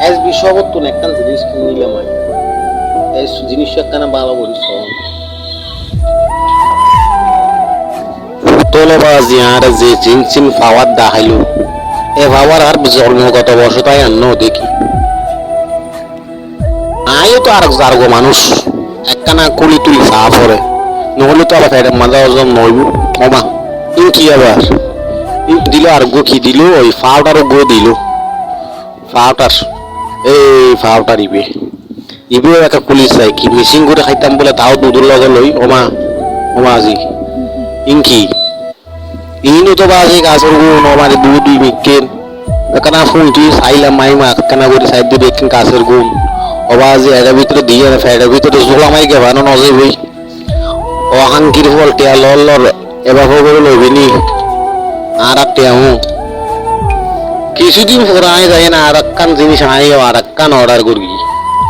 S বিষয়বর্তন একটা জিনিস কিনে নিলাম আমি এই জিনিসটা একখানা ভালো করিস তোলবাজি আর যে জিনসিন ফাওয়ার দেখাইলো এ ভাবার আর জন্মগত বসতায় আন্ন দেখি আয়ও তো আর জার্গো মানুষ একখানা কুলি তুলি সাফ করে নহলে তো আবার ফেডে মাঝে অজম নইব ওমা ইন কি আবার ইন দিল আর গো কি দিল ওই ফাওটারও গো দিল ফাওটার এই ফাওটার ইবে ইবেও একটা পুলিশ চাই কি মিসিং করে খাইতাম বলে তাও দুধুর লগে লই ওমা ওমা আজি ইন কি ইনো তো বাজে গাছের গুণ আমার দুধ মিকেন একখানা ফুলটি চাইলাম মাইমা একখানা করে সাইড দিয়ে দেখেন গাছের গুণ অবাজে এটার ভিতরে দিয়ে না ফেটার ভিতরে জোলা মাই গে বানো নজে বই ও হাঙ্কির ফল টিয়া লল লর এবার করে লইবে নি আর টিয়াও কিছুদিন পরে আয় যায় না আর একখান জিনিস আয় আর একখান অর্ডার করবি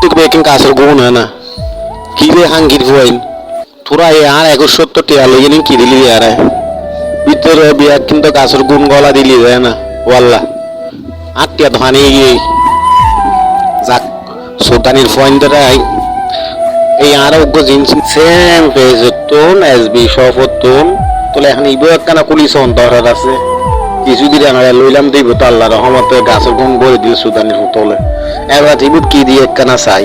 তুই বেকিং গাছের গুণ হয় না কি রে হাঙ্কির ফল তোরা এ আর 71 টিয়া লইয়ে নি কি দিলি আর ভিতরে বিয়া কিন্তু গাছের গুণ গলা দিলি যায় না ওয়াল্লা আটটিয়া ধানে গিয়ে যাক সুলতানির পয়েন্টটাই এই আরোগ্য জিনিস সেম পেজতন এসবি সফতন তোলে এখন ইবো একখানা পুলিশ অন্তর আছে কিছুদিন আগে লইলাম দিব তো আল্লাহ রহমতে গাছের গুণ করে দিল সুলতানির তোলে এবার ইবুত কি দিয়ে একখানা চাই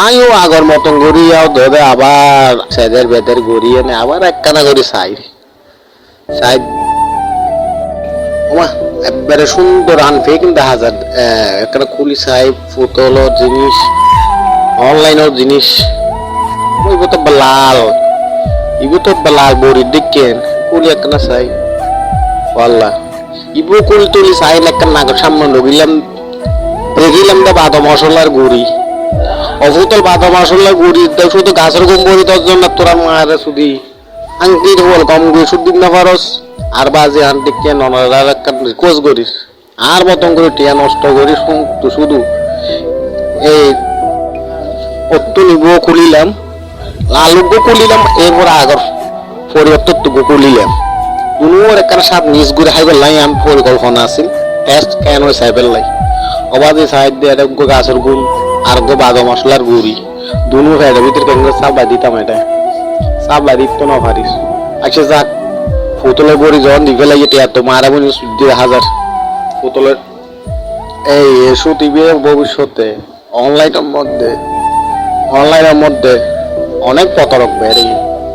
আয়ও আগর মতন গড়িয়াও ধরে আবার সেদের বেদের গড়িয়ে নে আবার একখানা করে চাই চাই ওমা একবারে সুন্দর আনফে কিন্তু হাজার একটা খুলি চাই ফুটলর জিনিস অনলাইনের জিনিস ওইগুলো তো লাল ইগো তো লাল বড়ি দেখেন কুলি একখানা চাই পাল্লা ইবো কুল তুলি চাই একটা নাগর সামনে ঢুকিলাম দেখিলাম দা বাদ মশলার গুড়ি অফুতল বাদ মশলার গুড়ি শুধু গাছের গম বড়ি 10 জন তোরা মারে শুধু আংটির বল কম গুড়ি শুধু না পারস আর বাজে আন্টি কে ননার একটা কোচ করিস আর মতন করে টিয়া নষ্ট করিস তো শুধু এই অত্তু নিব খুলিলাম লালুগো খুলিলাম এরপর আগর পরিবর্তন খুলিলাম দুনোর একটা সাত নিজ ঘুরে খাইবার লাই আমি পরিকল্পনা আছিল টেস্ট কেন সাইবেল লাই অবাধে সাইড দিয়ে একটা গাছের গুণ আর গো বাদা মশলার গুড়ি দুনো ফেডের ভিতরে কেন সাপ বাই দিতাম এটা সাপ বাই দিত না পারিস আচ্ছা যাক ফুতলের বড়ি যখন দিবে লাগে টিয়া তো মারাবনি 2000 ফুতলের এই এসু টিভি ভবিষ্যতে অনলাইনের মধ্যে অনেক প্রতারক বেড়ে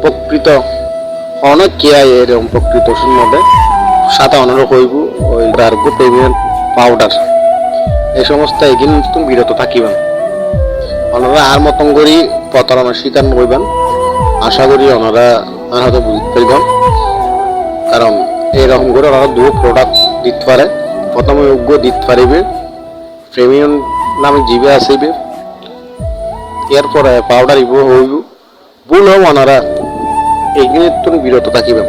প্রকৃত অনেক কে এরকম প্রকৃত মধ্যে সাথে অনুরোধ হইব ওই ডার্গো পেমেন্ট পাউডার এই সমস্ত এগিন তুমি বিরত থাকিবেন ওনারা আর মতন করি প্রতারণার শিকার হইবেন আশা করি ওনারা হয়তো বুঝতে পারবেন কারণ এইরকম করে ওনারা দুটো প্রোডাক্ট দিতে পারে প্রথমে যোগ্য দিতে পারিবে প্রিমিয়াম নামে জিবে আসিবে এরপরে পাউডার ইবো হইব ভুল হোক ওনারা এইগুলি তুমি বিরত থাকিবেন।